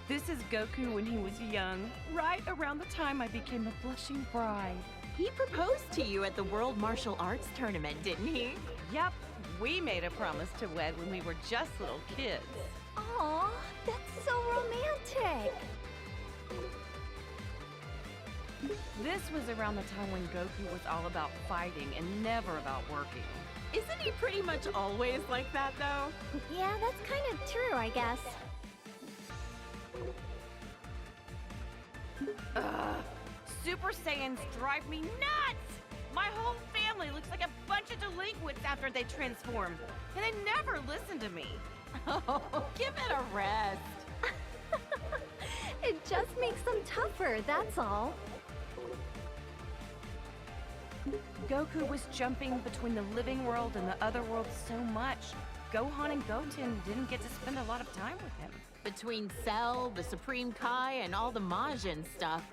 This is Goku when he was young, right around the time I became a blushing bride. He proposed to you at the World Martial Arts Tournament, didn't he? Yep, we made a promise to wed when we were just little kids. Aw, that's so romantic. This was around the time when Goku was all about fighting and never about working. Isn't he pretty much always like that, though? Yeah, that's kind of true, I guess. Super Saiyans drive me nuts! My whole family looks like a bunch of delinquents after they transform, and they never listen to me. Oh, give it a rest. It just makes them tougher, that's all. Goku was jumping between the living world and the other world so much, Gohan and Goten didn't get to spend a lot of time with him. Between Cell, the Supreme Kai, and all the Majin stuff,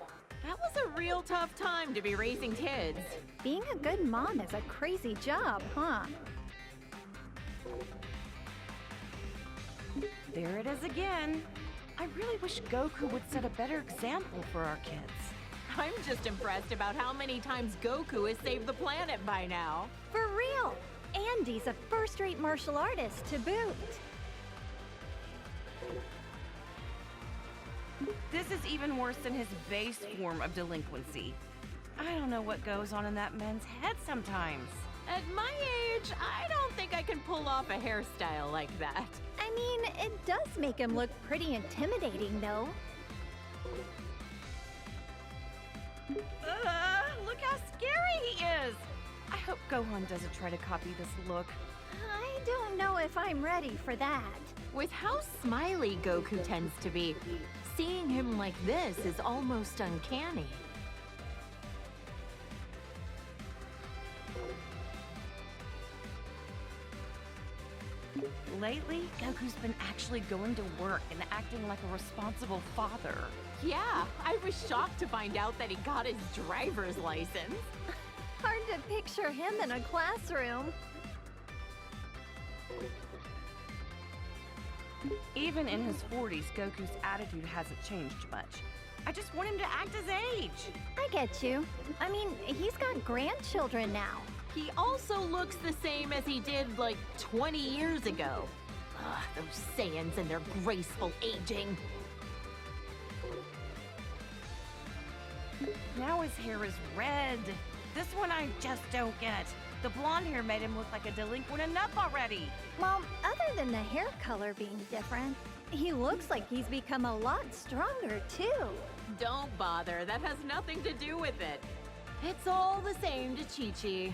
that was a real tough time to be raising kids. Being a good mom is a crazy job, huh? There it is again. I really wish Goku would set a better example for our kids. I'm just impressed about how many times Goku has saved the planet by now. For real! Andy's a first-rate martial artist to boot. This is even worse than his base form of delinquency. I don't know what goes on in that man's head sometimes. At my age, I don't think I can pull off a hairstyle like that. I mean, it does make him look pretty intimidating, though. Look how scary he is! I hope Gohan doesn't try to copy this look. I don't know if I'm ready for that. With how smiley Goku tends to be, seeing him like this is almost uncanny. Lately, Goku's been actually going to work and acting like a responsible father. Yeah, I was shocked to find out that he got his driver's license. Hard to picture him in a classroom. Even in his 40s, Goku's attitude hasn't changed much. I just want him to act his age. I get you. I mean, he's got grandchildren now. He also looks the same as he did like 20 years ago. Ugh, those Saiyans and their graceful aging. Now his hair is red. This one I just don't get. The blonde hair made him look like a delinquent enough already. Well, other than the hair color being different, he looks like he's become a lot stronger, too. Don't bother, that has nothing to do with it. It's all the same to Chi-Chi.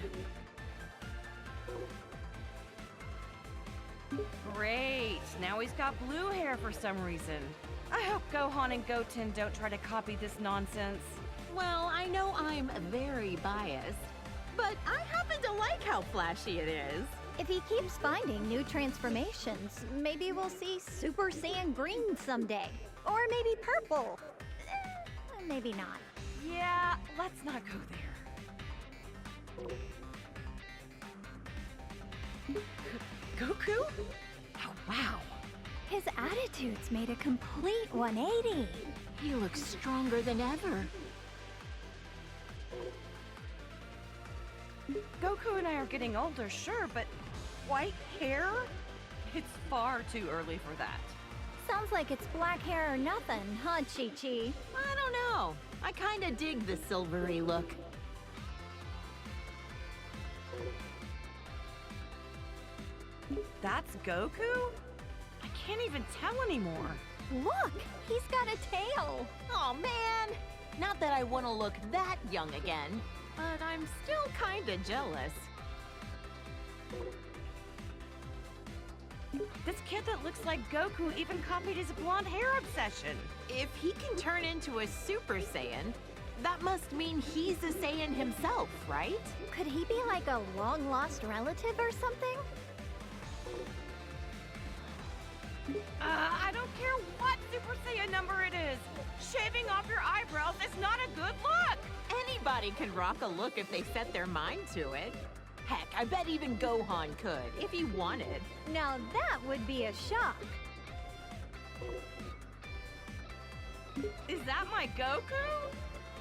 Great, now he's got blue hair for some reason. I hope Gohan and Goten don't try to copy this nonsense. Well, I know I'm very biased, but I happen to like how flashy it is. If he keeps finding new transformations, maybe we'll see Super Saiyan Green someday. Or maybe purple. Maybe not. Yeah, let's not go there. Goku? Oh, wow. His attitude's made a complete 180. He looks stronger than ever. Goku and I are getting older, sure, but white hair? It's far too early for that. Sounds like it's black hair or nothing, huh, Chi-Chi? I don't know. I kinda dig the silvery look. That's Goku? I can't even tell anymore. Look, he's got a tail. Oh man! Not that I want to look that young again, but I'm still kinda jealous. This kid that looks like Goku even copied his blonde hair obsession. If he can turn into a Super Saiyan, that must mean he's a Saiyan himself, right? Could he be like a long-lost relative or something? I don't care what Super Saiyan number it is. Shaving off your eyebrows is not a good look. Anybody can rock a look if they set their mind to it. Heck, I bet even Gohan could, if he wanted. Now that would be a shock. Is that my Goku?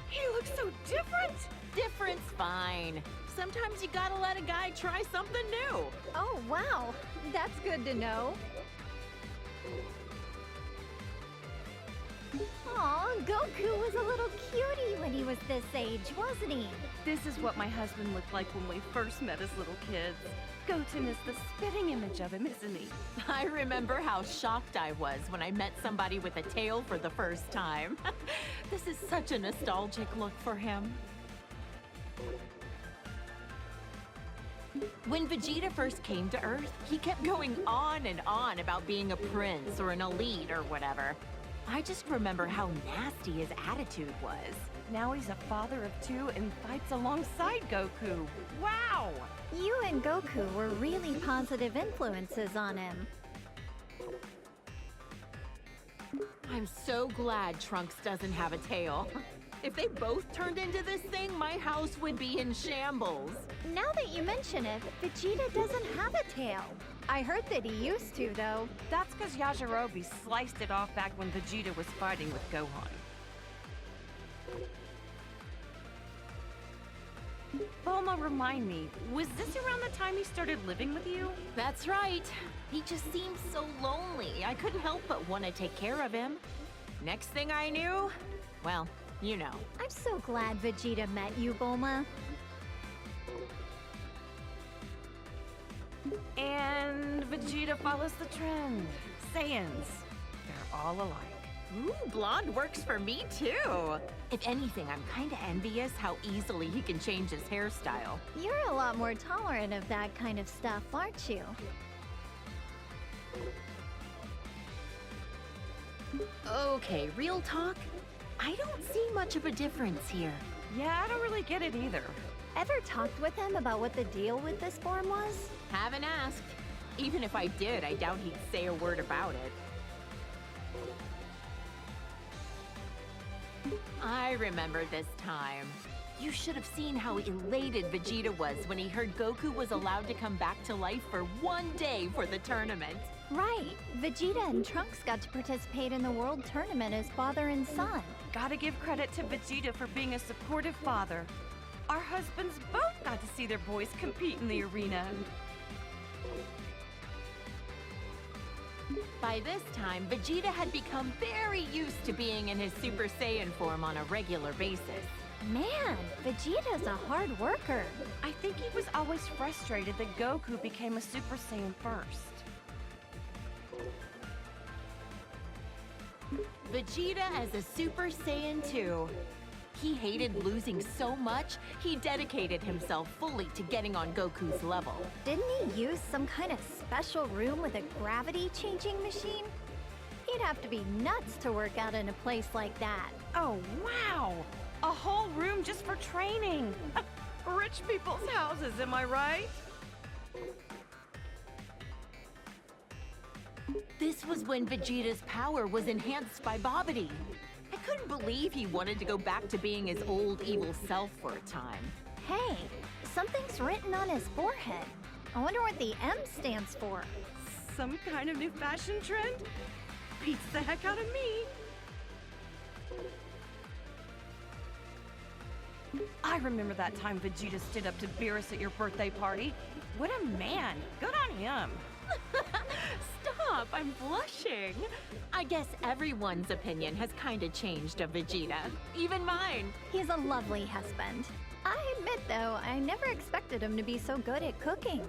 He looks so different! Different's fine. Sometimes you gotta let a guy try something new. Oh, wow. That's good to know. Aw, Goku was a little cutie when he was this age, wasn't he? This is what my husband looked like when we first met as little kids. Goten is the spitting image of him, isn't he? I remember how shocked I was when I met somebody with a tail for the first time. This is such a nostalgic look for him. When Vegeta first came to Earth, he kept going on and on about being a prince or an elite or whatever. I just remember how nasty his attitude was. Now he's a father of two and fights alongside Goku. Wow! You and Goku were really positive influences on him. I'm so glad Trunks doesn't have a tail. If they both turned into this thing, my house would be in shambles. Now that you mention it, Vegeta doesn't have a tail. I heard that he used to, though. That's because Yajirobe sliced it off back when Vegeta was fighting with Gohan. Bulma, remind me, was this around the time he started living with you? That's right. He just seemed so lonely. I couldn't help but want to take care of him. Next thing I knew, well, you know. I'm so glad Vegeta met you, Bulma. And Vegeta follows the trend. Saiyans. They're all alike. Ooh, blonde works for me too. If anything, I'm kind of envious how easily he can change his hairstyle. You're a lot more tolerant of that kind of stuff, aren't you? Okay, real talk. I don't see much of a difference here. Yeah, I don't really get it either. Ever talked with him about what the deal with this form was? Haven't asked. Even if I did, I doubt he'd say a word about it. I remember this time. You should have seen how elated Vegeta was when he heard Goku was allowed to come back to life for one day for the tournament. Right. Vegeta and Trunks got to participate in the World Tournament as father and son. Gotta give credit to Vegeta for being a supportive father. Our husbands both got to see their boys compete in the arena. By this time, Vegeta had become very used to being in his Super Saiyan form on a regular basis. Man, Vegeta's a hard worker. I think he was always frustrated that Goku became a Super Saiyan first. Vegeta as a Super Saiyan 2. He hated losing so much, he dedicated himself fully to getting on Goku's level. Didn't he use some kind of special room with a gravity-changing machine? He'd have to be nuts to work out in a place like that. Oh, wow! A whole room just for training! Rich people's houses, am I right? This was when Vegeta's power was enhanced by Babidi. I couldn't believe he wanted to go back to being his old evil self for a time. Hey, something's written on his forehead. I wonder what the M stands for. Some kind of new fashion trend? Beats the heck out of me! I remember that time Vegeta stood up to Beerus at your birthday party. What a man! Good on him! Stop, I'm blushing. I guess everyone's opinion has kind of changed of Vegeta. Even mine. He's a lovely husband. I admit, though, I never expected him to be so good at cooking.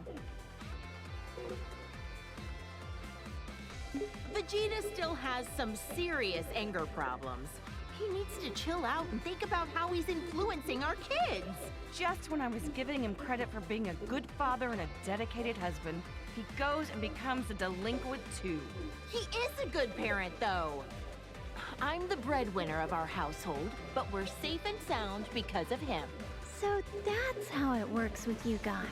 Vegeta still has some serious anger problems. He needs to chill out and think about how he's influencing our kids. Just when I was giving him credit for being a good father and a dedicated husband, he goes and becomes a delinquent too. He is a good parent, though. I'm the breadwinner of our household, but we're safe and sound because of him. So that's how it works with you guys.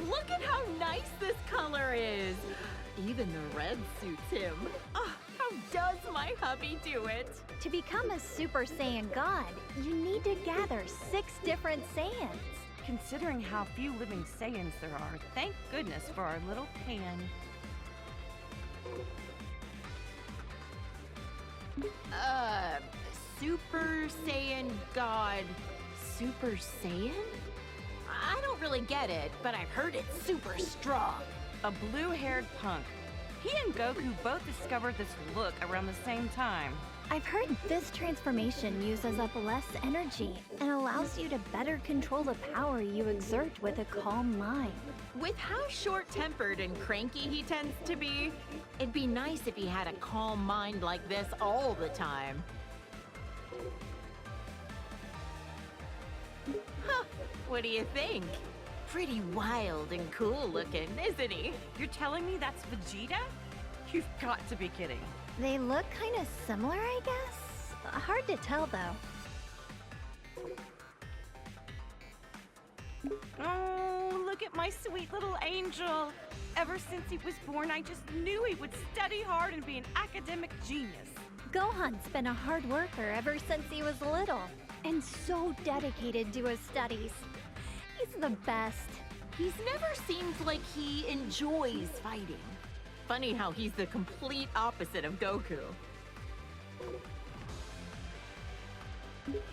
Look at how nice this color is. Even the red suits him. Oh, how does my hubby do it? To become a Super Saiyan God, you need to gather 6 different Saiyans. Considering how few living Saiyans there are, thank goodness for our little Pan. Uh, Super Saiyan God, Super Saiyan? I don't really get it, but I've heard it's super strong. A blue-haired punk. He and Goku both discovered this look around the same time. I've heard this transformation uses up less energy and allows you to better control the power you exert with a calm mind. With how short-tempered and cranky he tends to be, it'd be nice if he had a calm mind like this all the time. Huh, what do you think? Pretty wild and cool looking, isn't he? You're telling me that's Vegeta? You've got to be kidding. They look kind of similar, I guess. Hard to tell, though. Oh, look at my sweet little angel. Ever since he was born, I just knew he would study hard and be an academic genius. Gohan's been a hard worker ever since he was little, and so dedicated to his studies. He's the best. He's never seemed like he enjoys fighting. Funny how he's the complete opposite of Goku.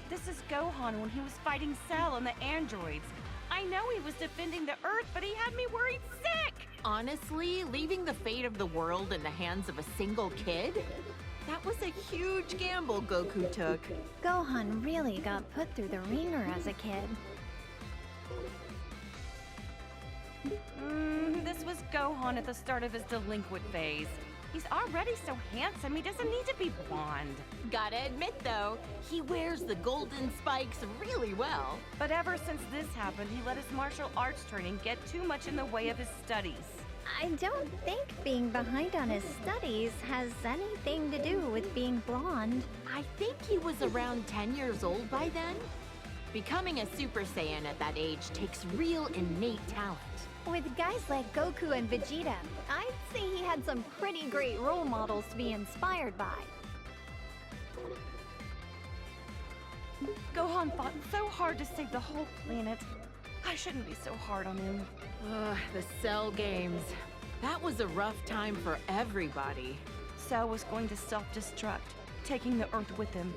This is Gohan when he was fighting Cell and the androids. I know he was defending the Earth, but he had me worried sick! Honestly, leaving the fate of the world in the hands of a single kid? That was a huge gamble Goku took. Gohan really got put through the ringer as a kid. This was Gohan at the start of his delinquent phase. He's already so handsome, he doesn't need to be blonde. Gotta admit though, he wears the golden spikes really well. But ever since this happened, he let his martial arts training get too much in the way of his studies. I don't think being behind on his studies has anything to do with being blonde. I think he was around 10 years old by then. Becoming a Super Saiyan at that age takes real innate talent. With guys like Goku and Vegeta, I'd say he had some pretty great role models to be inspired by. Gohan fought so hard to save the whole planet. I shouldn't be so hard on him. Ugh, the Cell games. That was a rough time for everybody. Cell was going to self-destruct, taking the Earth with him,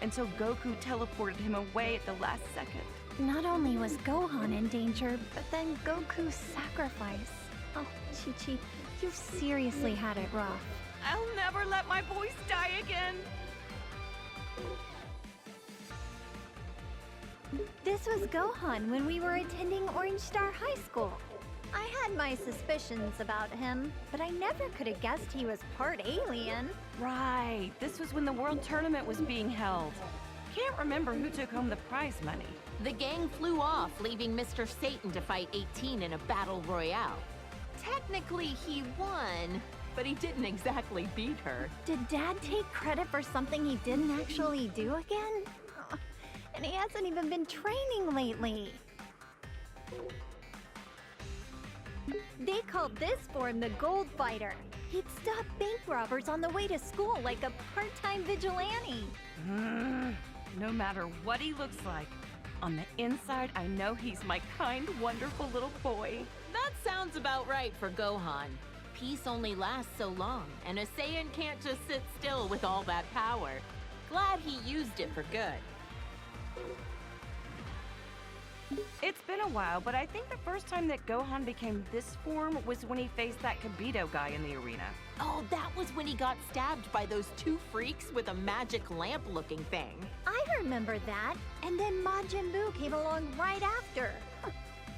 until Goku teleported him away at the last second. Not only was Gohan in danger, but then Goku's sacrifice. Oh, Chi-Chi, you've seriously had it rough. I'll never let my boys die again. This was Gohan when we were attending Orange Star High School. I had my suspicions about him, but I never could have guessed he was part alien. Right, this was when the World Tournament was being held. Can't remember who took home the prize money. The gang flew off, leaving Mr. Satan to fight 18 in a battle royale. Technically, he won, but he didn't exactly beat her. Did Dad take credit for something he didn't actually do again? Oh, and he hasn't even been training lately. They called this form the Gold Fighter. He'd stop bank robbers on the way to school like a part-time vigilante. No matter what he looks like, on the inside, I know he's my kind, wonderful little boy. That sounds about right for Gohan. Peace only lasts so long, and a Saiyan can't just sit still with all that power. Glad he used it for good. It's been a while, but I think the first time that Gohan became this form was when he faced that Kibito guy in the arena. Oh, that was when he got stabbed by those two freaks with a magic lamp-looking thing. I remember that, and then Majin Buu came along right after.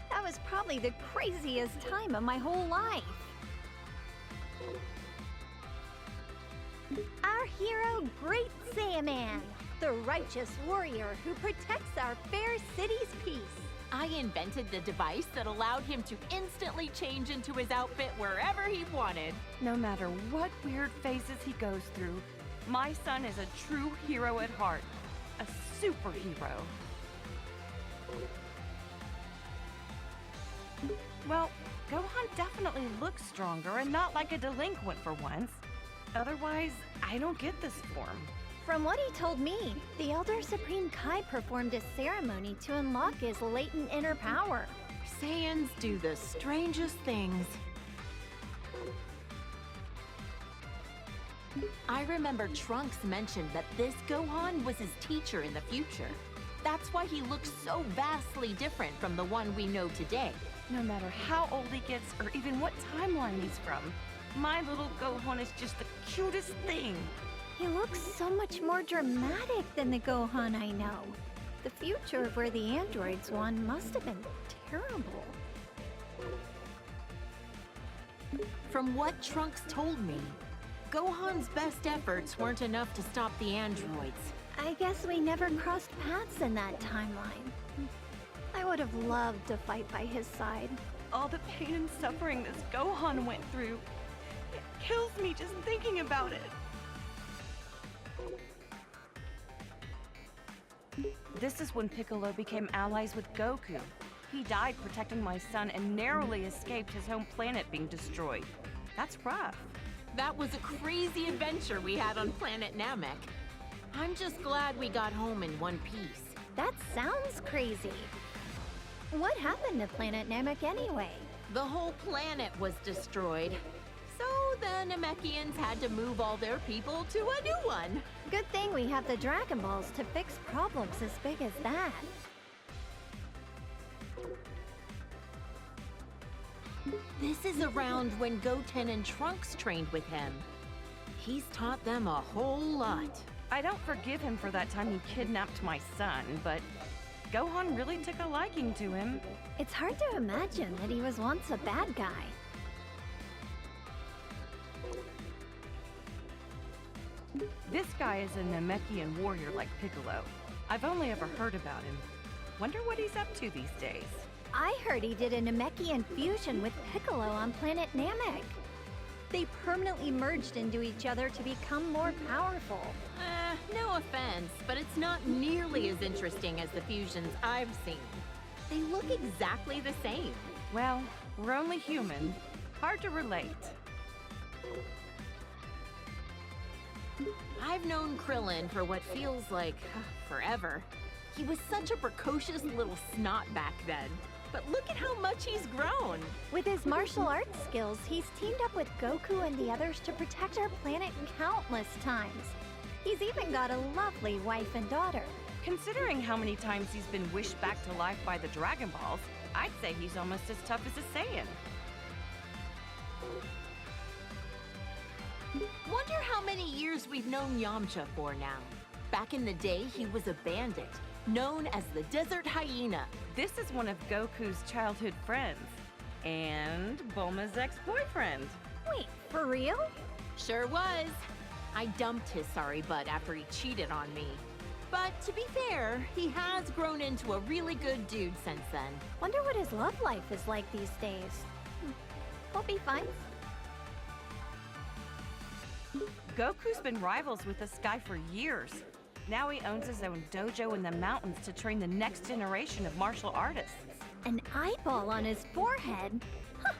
That was probably the craziest time of my whole life. Our hero, Great Saiyaman, the righteous warrior who protects our fair city's peace. I invented the device that allowed him to instantly change into his outfit wherever he wanted. No matter what weird phases he goes through, my son is a true hero at heart. A superhero. Well, Gohan definitely looks stronger and not like a delinquent for once. Otherwise, I don't get this form. From what he told me, the Elder Supreme Kai performed a ceremony to unlock his latent inner power. Saiyans do the strangest things. I remember Trunks mentioned that this Gohan was his teacher in the future. That's why he looks so vastly different from the one we know today. No matter how old he gets or even what timeline he's from, my little Gohan is just the cutest thing. He looks so much more dramatic than the Gohan I know. The future of where the androids won must have been terrible. From what Trunks told me, Gohan's best efforts weren't enough to stop the androids. I guess we never crossed paths in that timeline. I would have loved to fight by his side. All the pain and suffering this Gohan went through, it kills me just thinking about it. This is when Piccolo became allies with Goku. He died protecting my son and narrowly escaped his home planet being destroyed. That's rough. That was a crazy adventure we had on planet Namek. I'm just glad we got home in one piece. That sounds crazy. What happened to Planet Namek anyway? The whole planet was destroyed. So the Namekians had to move all their people to a new one. Good thing we have the Dragon Balls to fix problems as big as that. This is around when Goten and Trunks trained with him. He's taught them a whole lot. I don't forgive him for that time he kidnapped my son, but Gohan really took a liking to him. It's hard to imagine that he was once a bad guy. This guy is a Namekian warrior like Piccolo. I've only ever heard about him. Wonder what he's up to these days. I heard he did a Namekian fusion with Piccolo on planet Namek. They permanently merged into each other to become more powerful. No offense, but it's not nearly as interesting as the fusions I've seen. They look exactly the same. Well, we're only human. Hard to relate. I've known Krillin for what feels like forever. He was such a precocious little snot back then. But look at how much he's grown. With his martial arts skills, he's teamed up with Goku and the others to protect our planet countless times. He's even got a lovely wife and daughter. Considering how many times he's been wished back to life by the Dragon Balls, I'd say he's almost as tough as a Saiyan. Wonder how many years we've known Yamcha for now. Back in the day, he was a bandit, known as the Desert Hyena. This is one of Goku's childhood friends. And Bulma's ex-boyfriend. Wait, for real? Sure was. I dumped his sorry butt after he cheated on me. But to be fair, he has grown into a really good dude since then. Wonder what his love life is like these days. We'll be fine. Goku's been rivals with this guy for years. Now he owns his own dojo in the mountains to train the next generation of martial artists. An eyeball on his forehead? Huh.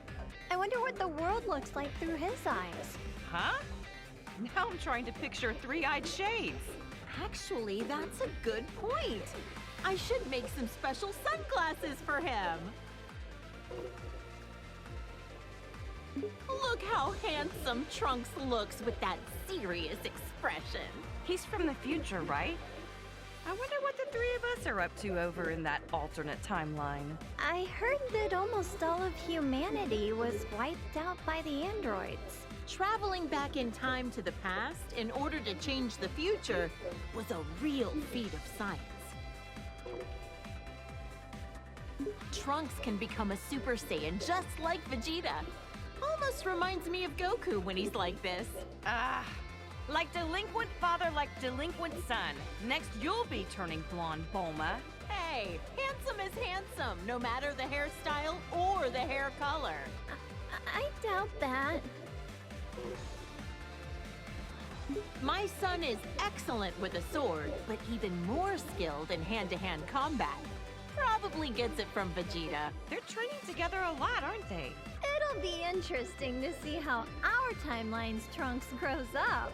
I wonder what the world looks like through his eyes. Huh? Now I'm trying to picture three-eyed shades. Actually, that's a good point. I should make some special sunglasses for him. Look how handsome Trunks looks with that serious expression. He's from the future, right? I wonder what the three of us are up to over in that alternate timeline. I heard that almost all of humanity was wiped out by the androids. Traveling back in time to the past in order to change the future was a real feat of science. Trunks can become a Super Saiyan just like Vegeta. Almost reminds me of Goku when he's like this. Like delinquent father, like delinquent son. Next, you'll be turning blonde, Bulma. Hey, handsome is handsome, no matter the hairstyle or the hair color. I doubt that. My son is excellent with a sword, but even more skilled in hand-to-hand combat. Probably gets it from Vegeta. They're training together a lot, aren't they? It'll be interesting to see how our timeline's Trunks grows up.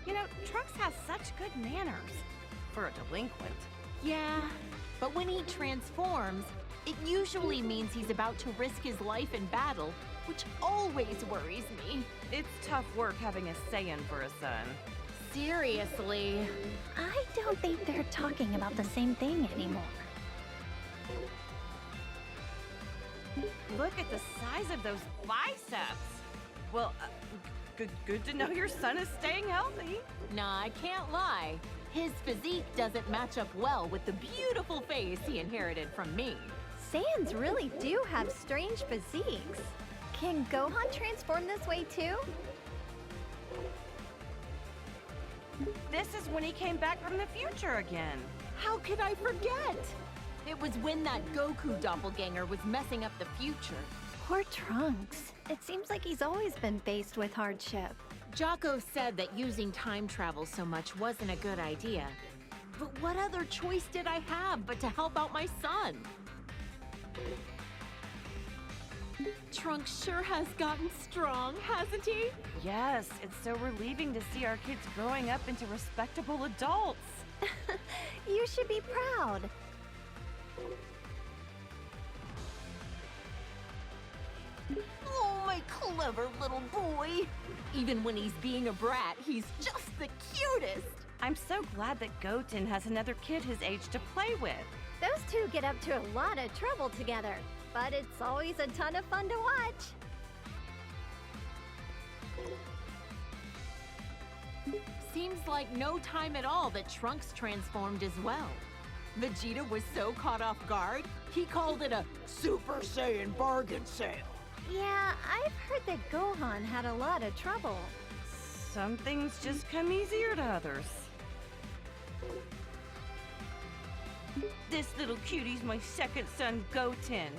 You know, Trunks has such good manners for a delinquent. Yeah, but when he transforms, It usually means he's about to risk his life in battle, which always worries me. It's tough work having a Saiyan for a son. Seriously. I don't think they're talking about the same thing anymore. Look at the size of those biceps. Well, good to know your son is staying healthy. Nah, I can't lie. His physique doesn't match up well with the beautiful face he inherited from me. Saiyans really do have strange physiques. Can Gohan transform this way too? This is when he came back from the future again. How could I forget? It was when that Goku doppelganger was messing up the future. Poor Trunks. It seems like he's always been faced with hardship. Jocko said that using time travel so much wasn't a good idea. But what other choice did I have but to help out my son? Trunks sure has gotten strong, hasn't he? Yes, it's so relieving to see our kids growing up into respectable adults. You should be proud. Oh, my clever little boy. Even when he's being a brat, he's just the cutest. I'm so glad that Goten has another kid his age to play with. Those two get up to a lot of trouble together, but it's always a ton of fun to watch. Seems like no time at all that Trunks transformed as well. Vegeta was so caught off guard, he called it a Super Saiyan bargain sale. Yeah, I've heard that Gohan had a lot of trouble. Some things just come easier to others. This little cutie's my second son, Goten.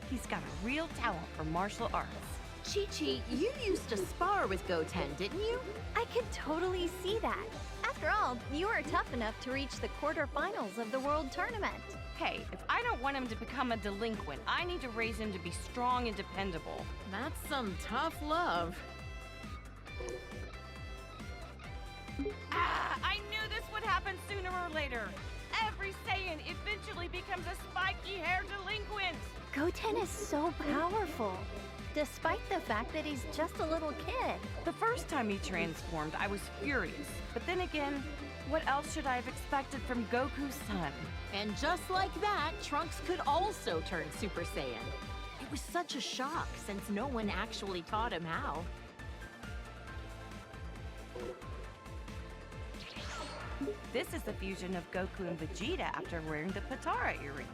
He's got a real talent for martial arts. Chi-Chi, you used to spar with Goten, didn't you? I could totally see that. After all, you were tough enough to reach the quarterfinals of the World Tournament. Hey, if I don't want him to become a delinquent, I need to raise him to be strong and dependable. That's some tough love. I knew this would happen sooner or later. Every Saiyan eventually becomes a spiky-haired delinquent. Goten is so powerful, despite the fact that he's just a little kid. The first time he transformed, I was furious. But then again, what else should I have expected from Goku's son? And just like that, Trunks could also turn Super Saiyan. It was such a shock since no one actually taught him how. This is the fusion of Goku and Vegeta after wearing the Potara earrings.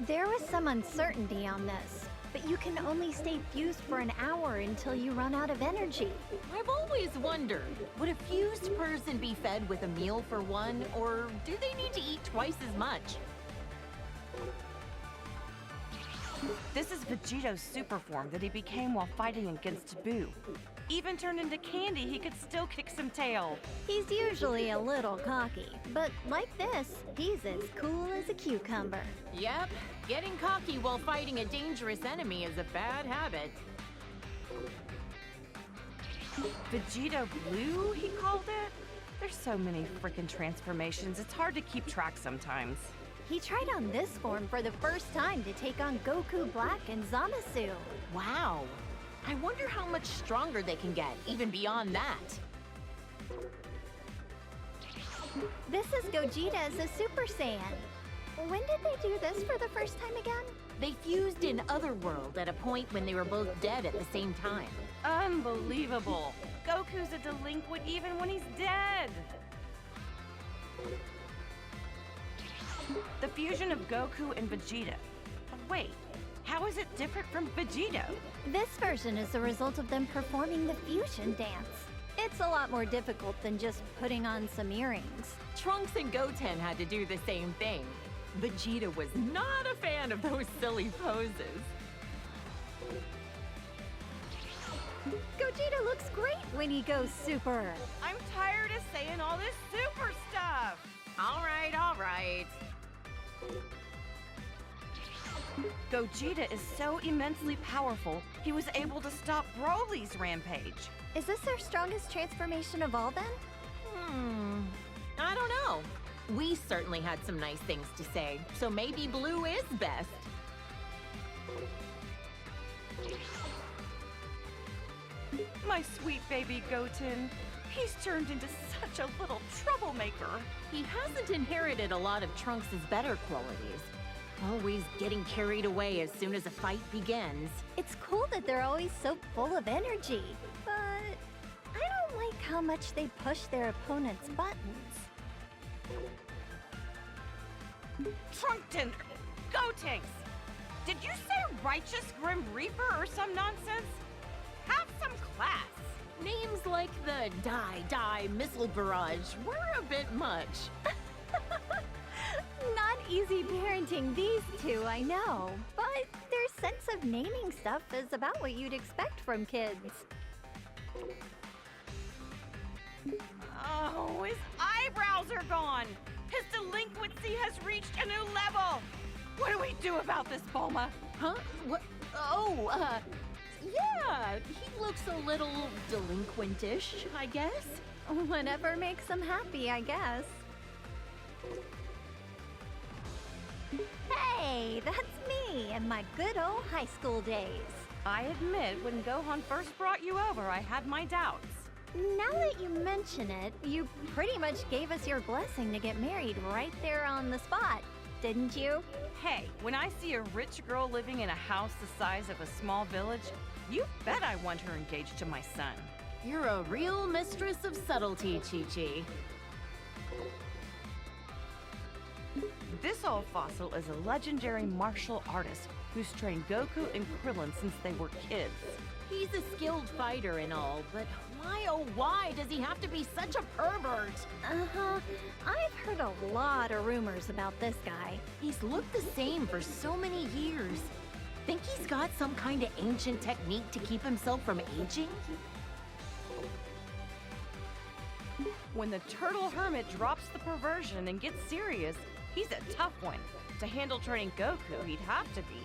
There was some uncertainty on this, but you can only stay fused for an hour until you run out of energy. I've always wondered, would a fused person be fed with a meal for one, or do they need to eat twice as much? This is Vegeto's super form that he became while fighting against Boo. Even turned into candy, he could still kick some tail. He's usually a little cocky, but like this, he's as cool as a cucumber. Yep, getting cocky while fighting a dangerous enemy is a bad habit. Vegeta Blue, he called it? There's so many frickin' transformations, it's hard to keep track sometimes. He tried on this form for the first time to take on Goku Black and Zamasu. Wow. I wonder how much stronger they can get, even beyond that. This is Gogeta as a Super Saiyan. When did they do this for the first time again? They fused in Otherworld at a point when they were both dead at the same time. Unbelievable. Goku's a delinquent even when he's dead. The fusion of Goku and Vegeta. Wait, how is it different from Vegito? This version is the result of them performing the fusion dance. It's a lot more difficult than just putting on some earrings. Trunks and Goten had to do the same thing. Vegeta was not a fan of those silly poses. Gogeta looks great when he goes super. I'm tired of saying all this super stuff. All right. Gogeta is so immensely powerful, he was able to stop Broly's rampage. Is this their strongest transformation of all then? I don't know. We certainly had some nice things to say, so maybe Blue is best. My sweet baby Goten. He's turned into such a little troublemaker. He hasn't inherited a lot of Trunks' better qualities. Always getting carried away as soon as a fight begins. It's cool that they're always so full of energy, but I don't like how much they push their opponent's buttons. Trunkton! Gotenks! Did you say Righteous Grim Reaper or some nonsense? Have some class! Names like the Die Missile Barrage were a bit much. Not easy parenting these two, I know, but their sense of naming stuff is about what you'd expect from kids. Oh, his eyebrows are gone! His delinquency has reached a new level! What do we do about this, Bulma? Huh? What? Oh, yeah, he looks a little delinquentish, I guess. Whatever makes them happy, I guess. Hey, that's me and my good old high school days. I admit, when Gohan first brought you over, I had my doubts. Now that you mention it, you pretty much gave us your blessing to get married right there on the spot, didn't you? Hey, when I see a rich girl living in a house the size of a small village, you bet I want her engaged to my son. You're a real mistress of subtlety, Chi-Chi. This old fossil is a legendary martial artist who's trained Goku and Krillin since they were kids. He's a skilled fighter and all, but why oh why does he have to be such a pervert? Uh-huh. I've heard a lot of rumors about this guy. He's looked the same for so many years. Think he's got some kind of ancient technique to keep himself from aging? When the turtle hermit drops the perversion and gets serious, he's a tough one. To handle training Goku, he'd have to be.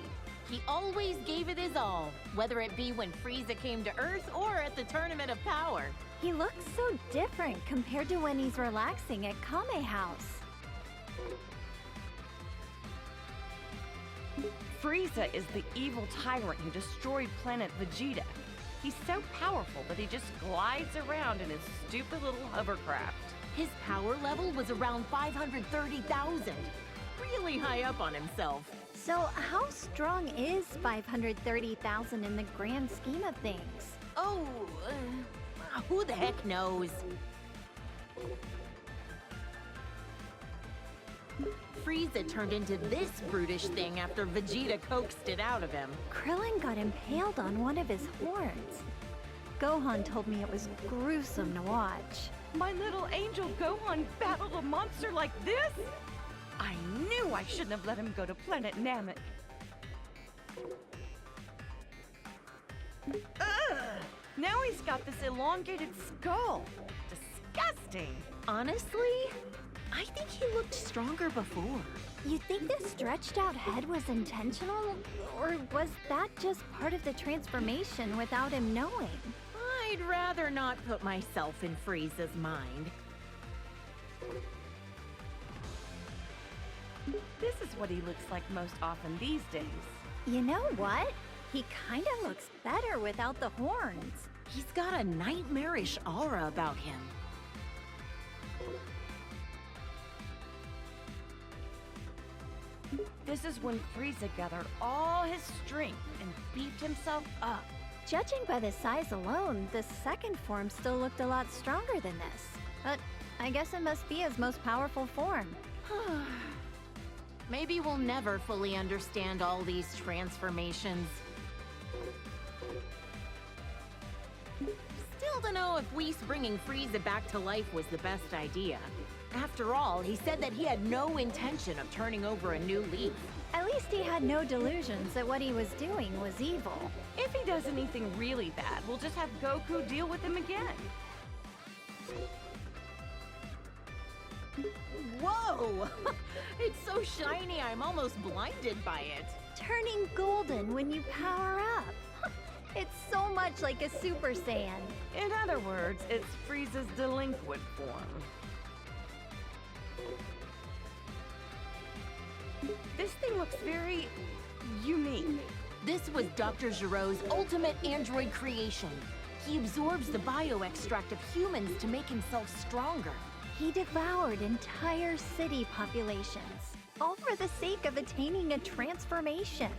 He always gave it his all, whether it be when Frieza came to Earth or at the Tournament of Power. He looks so different compared to when he's relaxing at Kame House. Frieza is the evil tyrant who destroyed planet Vegeta. He's so powerful that he just glides around in his stupid little hovercraft. His power level was around 530,000. Really high up on himself. So how strong is 530,000 in the grand scheme of things? Oh, who the heck knows? Frieza turned into this brutish thing after Vegeta coaxed it out of him. Krillin got impaled on one of his horns. Gohan told me it was gruesome to watch. My little angel Gohan battled a monster like this? I knew I shouldn't have let him go to planet Namek. Ugh! Now he's got this elongated skull. Disgusting. Honestly, I think he looked stronger before. You think this stretched out head was intentional? Or was that just part of the transformation without him knowing? I'd rather not put myself in Frieza's mind. This is what he looks like most often these days. You know what? He kinda looks better without the horns. He's got a nightmarish aura about him. This is when Frieza gathered all his strength and beefed himself up. Judging by the size alone, the second form still looked a lot stronger than this. But I guess it must be his most powerful form. Maybe we'll never fully understand all these transformations. Still don't know if Whis bringing Frieza back to life was the best idea. After all, he said that he had no intention of turning over a new leaf. At least he had no delusions that what he was doing was evil. If he does anything really bad, we'll just have Goku deal with him again. Whoa! It's so shiny, I'm almost blinded by it. Turning golden when you power up. It's so much like a Super Saiyan. In other words, it's Frieza's delinquent form. This thing looks very unique. This was Dr. Giro's ultimate android creation. He absorbs the bioextract of humans to make himself stronger. He devoured entire city populations, all for the sake of attaining a transformation.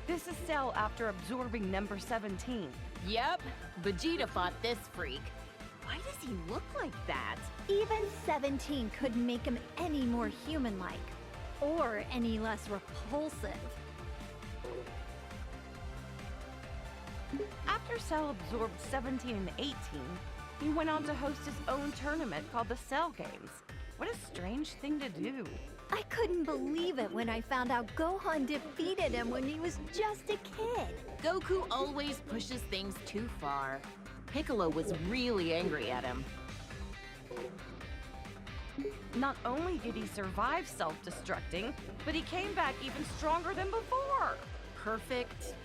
This is Cell after absorbing number 17. Yep, Vegeta fought this freak. Why does he look like that? Even 17 couldn't make him any more human-like, or any less repulsive. After Cell absorbed 17 and 18, he went on to host his own tournament called the Cell Games. What a strange thing to do. I couldn't believe it when I found out Gohan defeated him when he was just a kid. Goku always pushes things too far. Piccolo was really angry at him. Not only did he survive self-destructing, but he came back even stronger than before.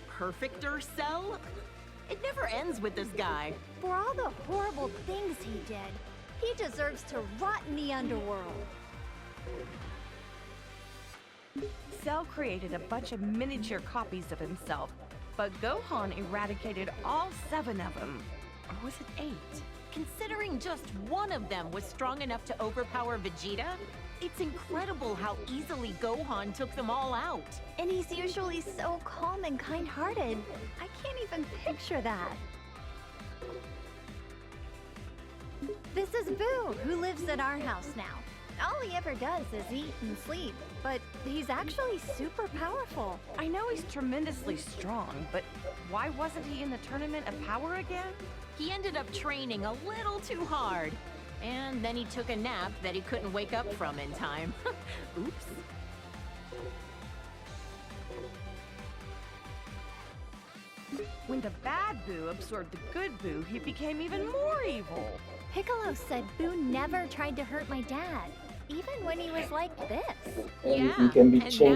Perfecter Cell? It never ends with this guy. For all the horrible things he did, he deserves to rot in the underworld. Cell created a bunch of miniature copies of himself, but Gohan eradicated all 7 of them. Or was it 8? Considering just one of them was strong enough to overpower Vegeta, it's incredible how easily Gohan took them all out. And he's usually so calm and kind-hearted. I can't even picture that. This is Boo, who lives at our house now. All he ever does is eat and sleep, but he's actually super powerful. I know he's tremendously strong, but why wasn't he in the Tournament of Power again? He ended up training a little too hard. And then he took a nap that he couldn't wake up from in time. Oops. When the bad Boo absorbed the good Boo, he became even more evil. Piccolo said Boo never tried to hurt my dad, even when he was like this. And Yeah, he can be and changed.